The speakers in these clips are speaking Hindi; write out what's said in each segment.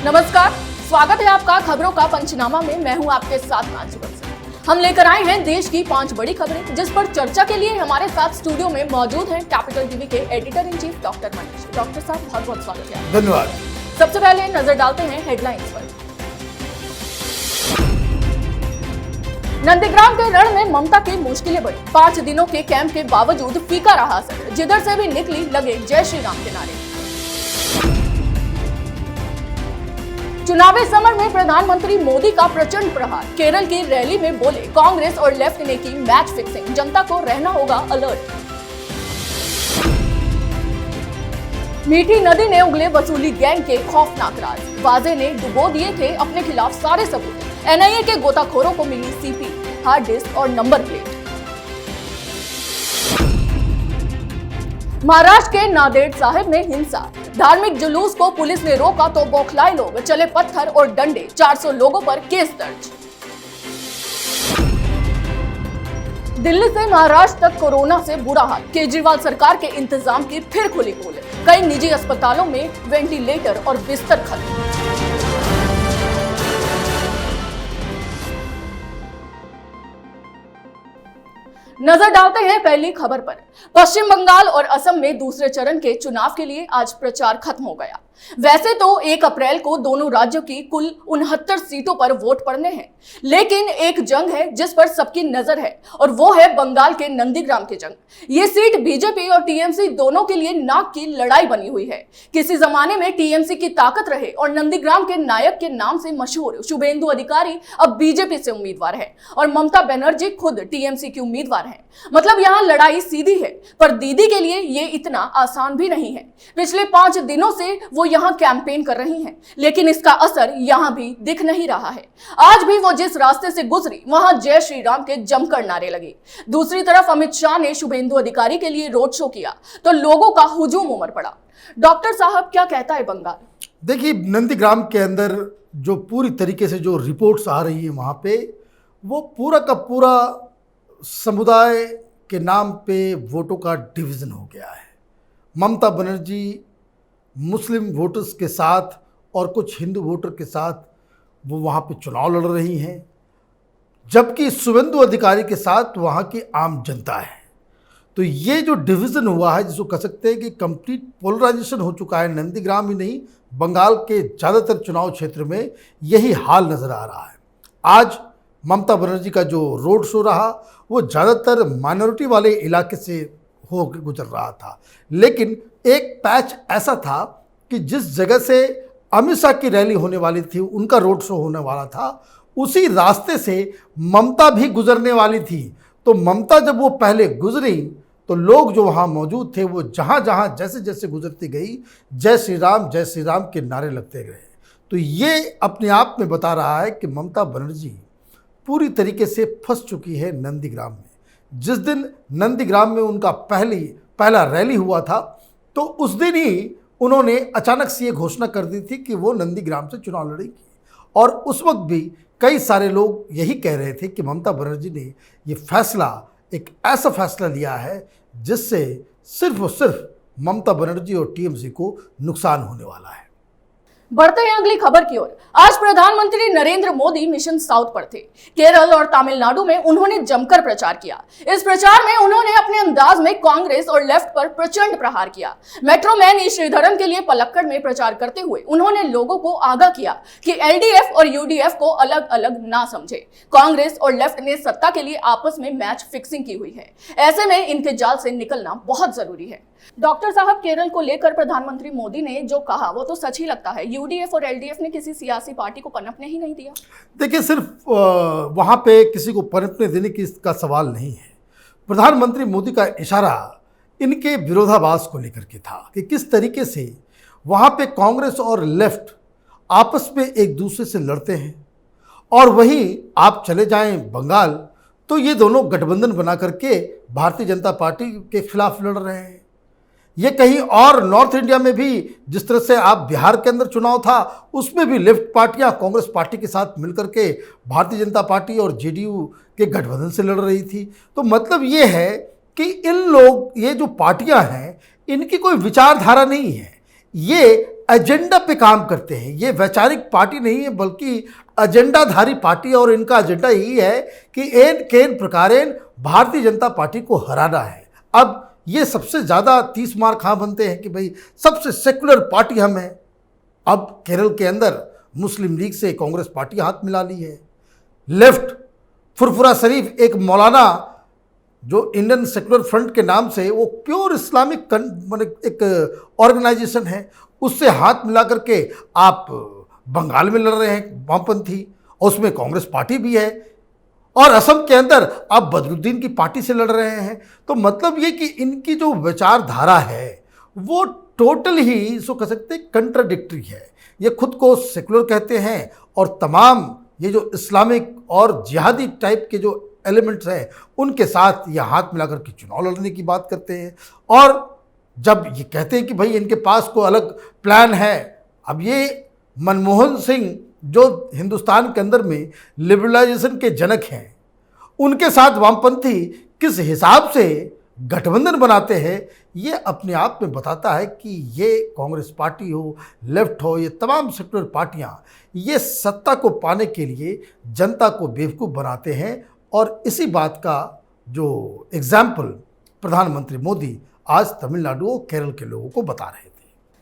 नमस्कार, स्वागत है आपका खबरों का पंचनामा में। मैं हूं आपके साथ मानसी बंसल। हम लेकर आए हैं देश की 5 बड़ी खबरें, जिस पर चर्चा के लिए हमारे साथ स्टूडियो में मौजूद हैं कैपिटल टीवी के editor in chief doctor Manish. Doctor साहब, बहुत बहुत स्वागत है। धन्यवाद। सबसे पहले नजर डालते हैं हेडलाइंस पर। नंदीग्राम के रण में ममता की मुश्किलें बढ़ी। 5 दिनों के कैंप के बावजूद फीका रहा असर। जिधर से भी निकली लगे जय श्री राम के नारे। चुनावी समर में प्रधानमंत्री मोदी का प्रचंड प्रहार। केरल की रैली में बोले कांग्रेस और लेफ्ट ने की मैच फिक्सिंग, जनता को रहना होगा अलर्ट। मीठी नदी ने उगले वसूली गैंग के खौफनाक राज। वाजे ने डुबो दिए थे अपने खिलाफ सारे सबूत। एनआईए के गोताखोरों को मिली सीपी, हार्ड डिस्क और नंबर प्लेट। महाराष्ट्र के नांदेड़ साहिब में हिंसा। धार्मिक जुलूस को पुलिस ने रोका तो बौखलाए लोग, चले पत्थर और डंडे। 400 लोगों पर केस दर्ज। दिल्ली से महाराष्ट्र तक कोरोना से बुरा हाल। केजरीवाल सरकार के इंतजाम की फिर खुली पोल। कई निजी अस्पतालों में वेंटिलेटर और बिस्तर खत्म। नजर डालते हैं पहली खबर पर। पश्चिम बंगाल और असम में दूसरे चरण के चुनाव के लिए आज प्रचार खत्म हो गया। वैसे तो 1 अप्रैल को दोनों राज्यों की कुल 69 सीटों पर वोट पड़ने हैं, लेकिन एक जंग है जिस पर सबकी नजर है और वो है बंगाल के नंदीग्राम की जंग। ये सीट बीजेपी और टीएमसी दोनों के लिए नाक की लड़ाई बनी हुई है। किसी जमाने में टीएमसी की ताकत रहे और नंदीग्राम के नायक के नाम से मशहूर शुभेंदु अधिकारी अब बीजेपी से उम्मीदवार है और ममता बनर्जी खुद टीएमसी की उम्मीदवार है। मतलब यहाँ लड़ाई सीधी है, पर दीदी के लिए ये इतना आसान भी नहीं है। पिछले 5 दिनों से वो यहाँ कैंपेन कर रही हैं, लेकिन इसका असर यहाँ भी दिख नहीं रहा है। आज भी वो जिस रास्ते से गुजरी वहां जय श्री राम के जमकर नारे लगे। दूसरी तरफ अमित शाह ने शुभेंदु अधिकारी के लिए रोड शो किया तो लोगों का हुजूम उमड़ पड़ा। डॉक्टर साहब, क्या कहता है बंगाल? देखिए, नंदीग्राम के अंदर जो पूरी तरीके से जो रिपोर्ट्स आ रही है वहाँ पे, वो पूरा का पूरा समुदाय के नाम पे वोटों का डिवीज़न हो गया है। ममता बनर्जी मुस्लिम वोटर्स के साथ और कुछ हिंदू वोटर के साथ वो वहाँ पे चुनाव लड़ रही हैं, जबकि शुभेंदु अधिकारी के साथ वहाँ की आम जनता है। तो ये जो डिवीज़न हुआ है, जिसको कह सकते हैं कि कंप्लीट पोलराइजेशन हो चुका है। नंदीग्राम ही नहीं, बंगाल के ज़्यादातर चुनाव क्षेत्र में यही हाल नज़र आ रहा है। आज ममता बनर्जी का जो रोड शो रहा वो ज़्यादातर माइनॉरिटी वाले इलाके से हो के गुजर रहा था, लेकिन एक पैच ऐसा था कि जिस जगह से अमित शाह की रैली होने वाली थी, उनका रोड शो होने वाला था, उसी रास्ते से ममता भी गुजरने वाली थी। तो ममता जब वो पहले गुजरी तो लोग जो वहाँ मौजूद थे वो जहाँ जहाँ जैसे जैसे गुजरती गई जय श्री राम के नारे लगते गए। तो ये अपने आप में बता रहा है कि ममता बनर्जी पूरी तरीके से फंस चुकी है नंदीग्राम में। जिस दिन नंदीग्राम में उनका पहला रैली हुआ था तो उस दिन ही उन्होंने अचानक से ये घोषणा कर दी थी कि वो नंदीग्राम से चुनाव लड़ेगी, और उस वक्त भी कई सारे लोग यही कह रहे थे कि ममता बनर्जी ने ये फैसला, एक ऐसा फैसला लिया है जिससे सिर्फ और सिर्फ ममता बनर्जी और टीएमसी को नुकसान होने वाला है। बढ़ते हैं अगली खबर की ओर। आज प्रधानमंत्री नरेंद्र मोदी मिशन साउथ पर थे। केरल और तमिलनाडु में उन्होंने जमकर प्रचार किया। इस प्रचार में उन्होंने अपने अंदाज में कांग्रेस और लेफ्ट पर प्रचंड प्रहार किया। मेट्रो मैन ई श्रीधरन के लिए पलक्कड़ में प्रचार करते हुए उन्होंने लोगों को आगाह किया कि एलडीएफ और यूडीएफ को अलग अलग ना समझे। कांग्रेस और लेफ्ट ने सत्ता के लिए आपस में मैच फिक्सिंग की हुई है। ऐसे में इनके जाल से निकलना बहुत जरूरी है। डॉक्टर साहब, केरल को लेकर प्रधानमंत्री मोदी ने जो कहा वो तो सच ही लगता है। यूडीएफ और एलडीएफ ने किसी सियासी पार्टी को पनपने ही नहीं दिया। देखिए, सिर्फ वहाँ पे किसी को पनपने देने की इसका सवाल नहीं है। प्रधानमंत्री मोदी का इशारा इनके विरोधाभास को लेकर के था कि किस तरीके से वहाँ पे कांग्रेस और लेफ्ट आपस में एक दूसरे से लड़ते हैं, और वहीं आप चले जाएं बंगाल तो ये दोनों गठबंधन बना करके भारतीय जनता पार्टी के खिलाफ लड़ रहे हैं। ये कहीं और नॉर्थ इंडिया में भी, जिस तरह से आप बिहार के अंदर चुनाव था, उसमें भी लेफ्ट पार्टियां कांग्रेस पार्टी के साथ मिलकर के भारतीय जनता पार्टी और जेडीयू के गठबंधन से लड़ रही थी। तो मतलब ये है कि ये जो पार्टियां हैं, इनकी कोई विचारधारा नहीं है। ये एजेंडा पे काम करते हैं। ये वैचारिक पार्टी नहीं है बल्कि एजेंडाधारी पार्टी है, और इनका एजेंडा यही है कि एन केन प्रकारेण भारतीय जनता पार्टी को हराना है। अब ये सबसे ज़्यादा 30 मार कहाँ बनते हैं कि भाई सबसे सेकुलर पार्टी हम हैं। अब केरल के अंदर मुस्लिम लीग से कांग्रेस पार्टी हाथ मिला ली है। लेफ्ट फुरफुरा शरीफ एक मौलाना जो इंडियन सेकुलर फ्रंट के नाम से, वो प्योर इस्लामिक एक ऑर्गेनाइजेशन है, उससे हाथ मिला करके आप बंगाल में लड़ रहे हैं वामपंथी, और उसमें कांग्रेस पार्टी भी है, और असम के अंदर आप बदरुद्दीन की पार्टी से लड़ रहे हैं। तो मतलब ये कि इनकी जो विचारधारा है वो टोटल ही इसको कह सकते हैं कंट्राडिक्टरी है। ये खुद को सेकुलर कहते हैं और तमाम ये जो इस्लामिक और जिहादी टाइप के जो एलिमेंट्स हैं उनके साथ ये हाथ मिलाकर के चुनाव लड़ने की बात करते हैं। और जब ये कहते हैं कि भाई इनके पास कोई अलग प्लान है, अब ये मनमोहन सिंह जो हिंदुस्तान के अंदर में लिबरलाइजेशन के जनक हैं, उनके साथ वामपंथी किस हिसाब से गठबंधन बनाते हैं, ये अपने आप में बताता है कि ये कांग्रेस पार्टी हो, लेफ्ट हो, ये तमाम सेक्युलर पार्टियां ये सत्ता को पाने के लिए जनता को बेवकूफ़ बनाते हैं। और इसी बात का जो एग्जाम्पल प्रधानमंत्री मोदी आज तमिलनाडु और केरल के लोगों को बता रहे थे।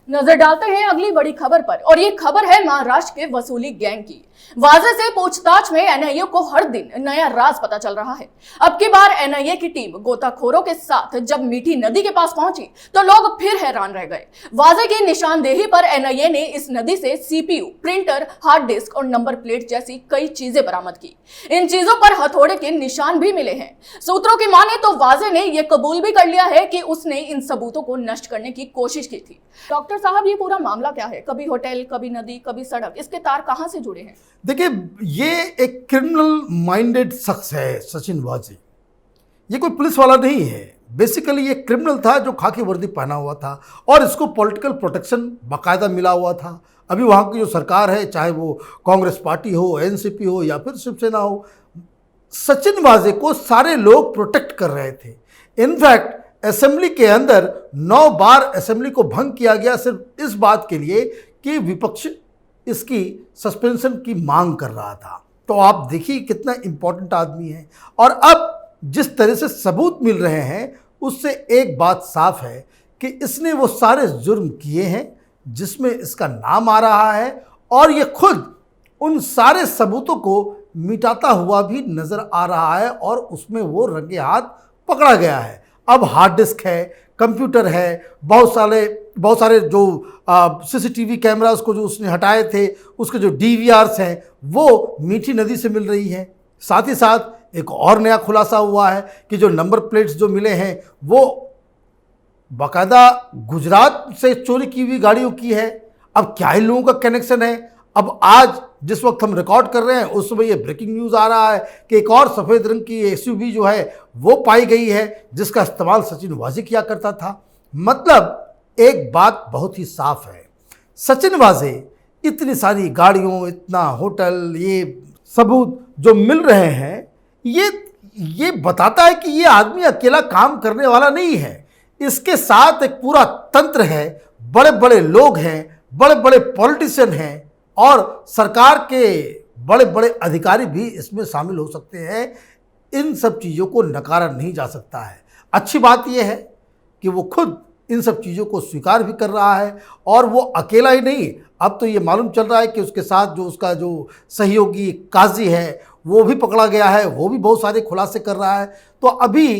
नजर डालते हैं अगली बड़ी खबर पर, और ये खबर है महाराष्ट्र के वसूली गैंग की। वाजे से पूछताछ में एनआईए को हर दिन नया राज पता चल रहा है। अब की बार एनआईए की टीम गोताखोरों के साथ जब मीठी नदी के पास पहुंची तो लोग फिर हैरान रह गए। वाजे की निशानदेही पर एनआईए ने इस नदी से सीपीयू, प्रिंटर, हार्ड डिस्क और नंबर प्लेट जैसी कई चीजें बरामद की। इन चीजों पर हथौड़े के निशान भी मिले हैं। सूत्रों की माने तो वाजे ने यह कबूल भी कर लिया है कि उसने इन सबूतों को नष्ट करने की कोशिश की थी। डॉक्टर साहब, ये पूरा मामला क्या है? कभी होटल, कभी नदी, कभी सड़क, इसके तार कहां से जुड़े हैं? देखिए, ये एक क्रिमिनल माइंडेड शख्स है सचिन वाजे। ये कोई पुलिस वाला नहीं है। बेसिकली ये क्रिमिनल था जो खाकी वर्दी पहना हुआ था, और इसको पॉलिटिकल प्रोटेक्शन बाकायदा मिला हुआ था। अभी वहाँ की जो सरकार है, चाहे वो कांग्रेस पार्टी हो, एनसीपी हो या फिर शिवसेना हो, सचिन वाजे को सारे लोग प्रोटेक्ट कर रहे थे। इनफैक्ट असेंबली के अंदर 9 बार असेंबली को भंग किया गया सिर्फ इस बात के लिए कि विपक्ष इसकी सस्पेंशन की मांग कर रहा था। तो आप देखिए कितना इंपॉर्टेंट आदमी है। और अब जिस तरह से सबूत मिल रहे हैं उससे एक बात साफ है कि इसने वो सारे जुर्म किए हैं जिसमें इसका नाम आ रहा है, और ये खुद उन सारे सबूतों को मिटाता हुआ भी नजर आ रहा है, और उसमें वो रंगे हाथ पकड़ा गया है। अब हार्ड डिस्क है, कंप्यूटर है, बहुत सारे जो सीसीटीवी कैमरास को जो उसने हटाए थे उसके जो डीवीआर्स हैं वो मीठी नदी से मिल रही हैं। साथ ही साथ एक और नया खुलासा हुआ है कि जो नंबर प्लेट्स जो मिले हैं वो बाकायदा गुजरात से चोरी की हुई गाड़ियों की है। अब क्या इन लोगों का कनेक्शन है? अब आज जिस वक्त हम रिकॉर्ड कर रहे हैं उस समय ये ब्रेकिंग न्यूज़ आ रहा है कि एक और सफ़ेद रंग की एसयूवी जो है वो पाई गई है जिसका इस्तेमाल सचिन वाजे किया करता था। मतलब एक बात बहुत ही साफ है, सचिन वाजे इतनी सारी गाड़ियों, इतना होटल, ये सबूत जो मिल रहे हैं ये बताता है कि ये आदमी अकेला काम करने वाला नहीं है। इसके साथ एक पूरा तंत्र है, बड़े बड़े लोग हैं, बड़े बड़े पॉलिटिशियन हैं, और सरकार के बड़े बड़े अधिकारी भी इसमें शामिल हो सकते हैं। इन सब चीज़ों को नकारा नहीं जा सकता है। अच्छी बात यह है कि वो खुद इन सब चीज़ों को स्वीकार भी कर रहा है, और वो अकेला ही नहीं, अब तो ये मालूम चल रहा है कि उसके साथ जो उसका जो सहयोगी काजी है वो भी पकड़ा गया है, वो भी बहुत सारे खुलासे कर रहा है। तो अभी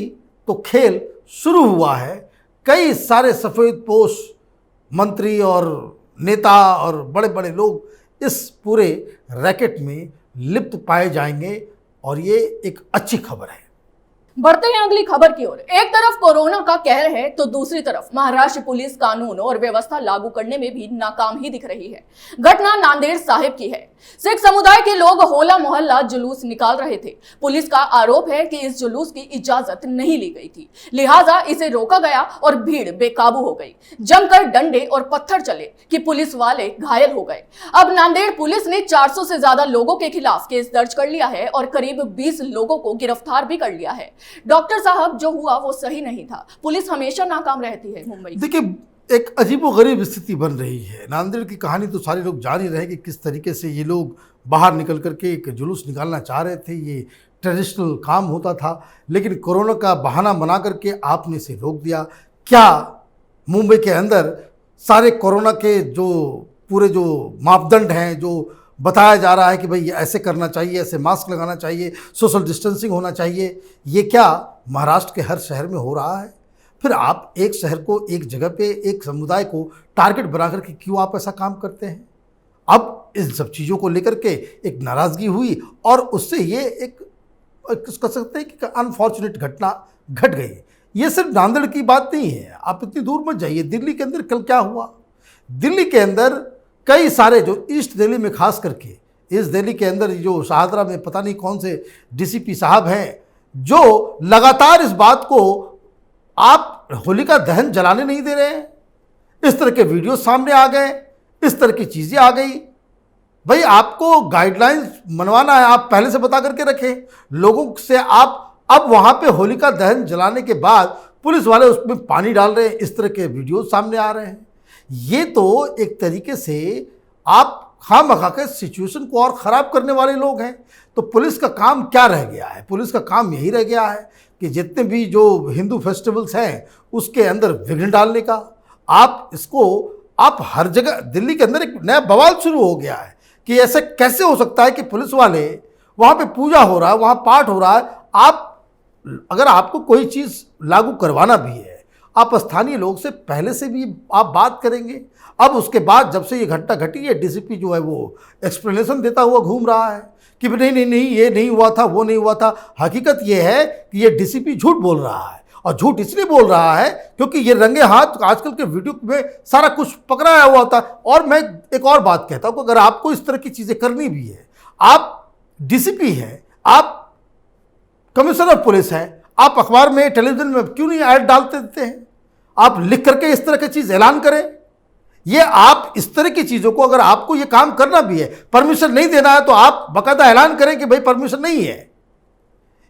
तो खेल शुरू हुआ है। कई सारे सफ़ेदपोश मंत्री और नेता और बड़े बड़े लोग इस पूरे रैकेट में लिप्त पाए जाएंगे, और ये एक अच्छी खबर है। बढ़ते हैं अगली खबर की ओर। एक तरफ कोरोना का कहर है तो दूसरी तरफ महाराष्ट्र पुलिस कानून और व्यवस्था लागू करने में भी नाकाम ही दिख रही है। घटना नांदेड़ साहिब की है। सिख समुदाय के लोग होला मोहल्ला जुलूस निकाल रहे थे। पुलिस का आरोप है कि इस जुलूस की इजाजत नहीं ली गई थी, लिहाजा इसे रोका गया और भीड़ बेकाबू हो गई। जमकर डंडे और पत्थर चले कि पुलिस वाले घायल हो गए। अब नांदेड़ पुलिस ने 400 से ज्यादा लोगों के खिलाफ केस दर्ज कर लिया है और करीब 20 लोगों को गिरफ्तार भी कर लिया है। डॉक्टर साहब, जो हुआ वो सही नहीं था। पुलिस हमेशा नाकाम रहती है मुंबई। देखिए, एक अजीबोगरीब स्थिति बन रही है। नांदेड़ की कहानी तो सारे लोग जान ही रहे हैं कि किस तरीके से ये लोग बाहर निकल करके एक जुलूस निकालना चाह रहे थे। ये ट्रेडिशनल काम होता था, लेकिन कोरोना का बहाना बना करके आपने इसे रोक दिया। क्या मुंबई के अंदर सारे कोरोना के जो पूरे जो मापदंड हैं, जो बताया जा रहा है कि भाई ऐसे करना चाहिए, ऐसे मास्क लगाना चाहिए, सोशल डिस्टेंसिंग होना चाहिए, ये क्या महाराष्ट्र के हर शहर में हो रहा है? फिर आप एक शहर को, एक जगह पे, एक समुदाय को टारगेट बना करके क्यों आप ऐसा काम करते हैं? अब इन सब चीज़ों को लेकर के एक नाराज़गी हुई और उससे ये एक कह सकते हैं कि अनफॉर्चुनेट घटना घट गई। ये सिर्फ नांदेड़ की बात नहीं है, आप इतनी दूर मत जाइए। दिल्ली के अंदर कल क्या हुआ? दिल्ली के अंदर कई सारे, जो ईस्ट दिल्ली में खास करके, ईस्ट दिल्ली के अंदर जो शाहदरा में पता नहीं कौन से डीसीपी साहब हैं, जो लगातार इस बात को आप होलिका दहन जलाने नहीं दे रहे हैं। इस तरह के वीडियो सामने आ गए, इस तरह की चीज़ें आ गई। भाई आपको गाइडलाइंस मनवाना है, आप पहले से बता करके रखें लोगों से। आप अब वहाँ पे होलिका दहन जलाने के बाद पुलिस वाले उसमें पानी डाल रहे हैं, इस तरह के वीडियो सामने आ रहे हैं। ये तो एक तरीके से आप खामखा के सिचुएशन को और ख़राब करने वाले लोग हैं। तो पुलिस का काम क्या रह गया है? पुलिस का काम यही रह गया है कि जितने भी जो हिंदू फेस्टिवल्स हैं उसके अंदर विघ्न डालने का। आप हर जगह, दिल्ली के अंदर एक नया बवाल शुरू हो गया है कि ऐसे कैसे हो सकता है कि पुलिस वाले, वहाँ पे पूजा हो रहा है, वहाँ पाठ हो रहा है, आप अगर आपको कोई चीज़ लागू करवाना भी है, आप स्थानीय लोग से पहले से भी आप बात करेंगे। अब उसके बाद जब से ये घटना घटी है, डीसीपी जो है वो एक्सप्लेनेशन देता हुआ घूम रहा है कि नहीं, ये नहीं हुआ था, वो नहीं हुआ था। हकीकत ये है कि ये डीसीपी झूठ बोल रहा है, और झूठ इसलिए बोल रहा है क्योंकि ये रंगे हाथ आजकल के वीडियो में सारा कुछ पकड़ाया हुआ होता है। और मैं एक और बात कहता हूँ कि अगर आपको इस तरह की चीज़ें करनी भी है, आप डीसीपी हैं, आप कमिश्नर ऑफ पुलिस हैं, आप अखबार में, टेलीविजन में क्यों नहीं ऐड डालते देते हैं? आप लिख करके इस तरह की चीज़ ऐलान करें। ये आप इस तरह की चीज़ों को, अगर आपको ये काम करना भी है, परमिशन नहीं देना है, तो आप बाकायदा ऐलान करें कि भाई परमिशन नहीं है।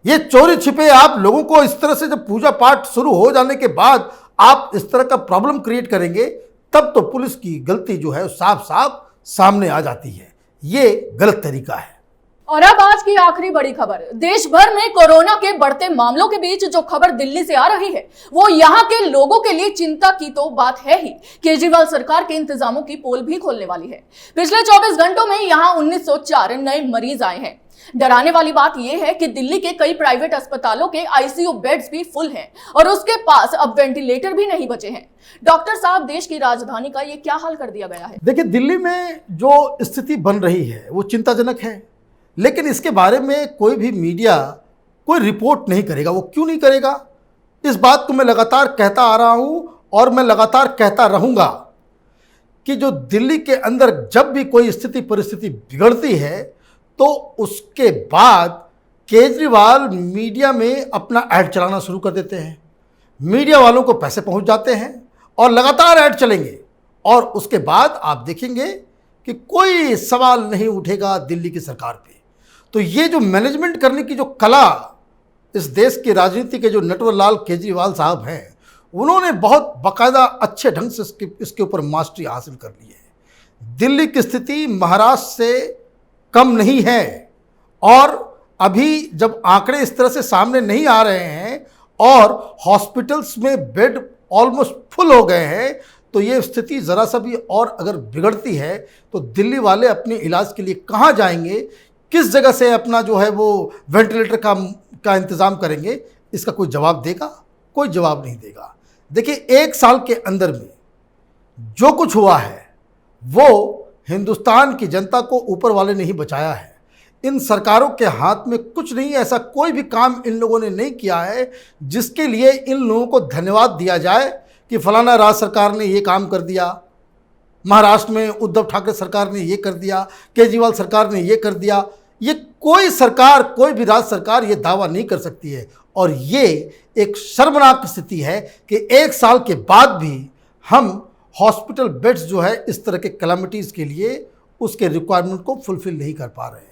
ये चोरी छिपे आप लोगों को इस तरह से, जब पूजा पाठ शुरू हो जाने के बाद आप इस तरह का प्रॉब्लम क्रिएट करेंगे, तब तो पुलिस की गलती जो है साफ साफ सामने आ जाती है। ये गलत तरीका है। और अब आज की आखिरी बड़ी खबर। देश भर में कोरोना के बढ़ते मामलों के बीच जो खबर दिल्ली से आ रही है, वो यहाँ के लोगों के लिए चिंता की तो बात है ही। केजरीवाल सरकार के इंतजामों की पोल भी खोलने वाली है। पिछले 24 घंटों में यहाँ 1904 नए मरीज आए हैं। डराने वाली बात यह है कि दिल्ली के कई प्राइवेट अस्पतालों के आईसीयू बेड्स भी फुल हैं और उसके पास अब वेंटिलेटर भी नहीं बचे हैं। डॉक्टर साहब, देश की राजधानी का ये क्या हाल कर दिया गया है? देखिए, दिल्ली में जो स्थिति बन रही है वो चिंताजनक है, लेकिन इसके बारे में कोई भी मीडिया कोई रिपोर्ट नहीं करेगा। वो क्यों नहीं करेगा? इस बात को मैं लगातार कहता आ रहा हूं और मैं लगातार कहता रहूंगा कि जो दिल्ली के अंदर जब भी कोई स्थिति परिस्थिति बिगड़ती है, तो उसके बाद केजरीवाल मीडिया में अपना ऐड चलाना शुरू कर देते हैं। मीडिया वालों को पैसे पहुंच जाते हैं और लगातार ऐड चलेंगे, और उसके बाद आप देखेंगे कि कोई सवाल नहीं उठेगा दिल्ली की सरकार पे। तो ये जो मैनेजमेंट करने की जो कला इस देश की राजनीति के जो नटवरलाल केजरीवाल साहब हैं, उन्होंने बहुत बाकायदा अच्छे ढंग से इसके ऊपर मास्टरी हासिल कर ली है। दिल्ली की स्थिति महाराष्ट्र से कम नहीं है, और अभी जब आंकड़े इस तरह से सामने नहीं आ रहे हैं और हॉस्पिटल्स में बेड ऑलमोस्ट फुल हो गए हैं, तो ये स्थिति ज़रा सा भी और अगर बिगड़ती है तो दिल्ली वाले अपने इलाज के लिए कहाँ जाएंगे, किस जगह से अपना जो है वो वेंटिलेटर का इंतज़ाम करेंगे? इसका कोई जवाब देगा? कोई जवाब नहीं देगा। देखिए, 1 साल के अंदर में जो कुछ हुआ है वो हिंदुस्तान की जनता को ऊपर वाले ने ही बचाया है। इन सरकारों के हाथ में कुछ नहीं, ऐसा कोई भी काम इन लोगों ने नहीं किया है जिसके लिए इन लोगों को धन्यवाद दिया जाए कि फलाना राज्य सरकार ने ये काम कर दिया, महाराष्ट्र में उद्धव ठाकरे सरकार ने ये कर दिया, केजरीवाल सरकार ने ये कर दिया। ये कोई सरकार, कोई भी राज्य सरकार ये दावा नहीं कर सकती है। और ये एक शर्मनाक स्थिति है कि 1 साल के बाद भी हम हॉस्पिटल बेड्स जो है इस तरह के कैलामिटीज़ के लिए उसके रिक्वायरमेंट को फुलफिल नहीं कर पा रहे हैं।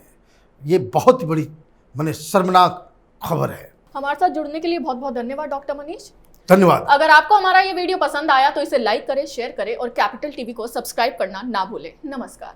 ये बहुत ही बड़ी शर्मनाक खबर है। हमारे साथ जुड़ने के लिए बहुत बहुत धन्यवाद डॉक्टर मनीष। धन्यवाद। अगर आपको हमारा ये वीडियो पसंद आया तो इसे लाइक करें, शेयर करें और कैपिटल टीवी को सब्सक्राइब करना ना भूलें। नमस्कार।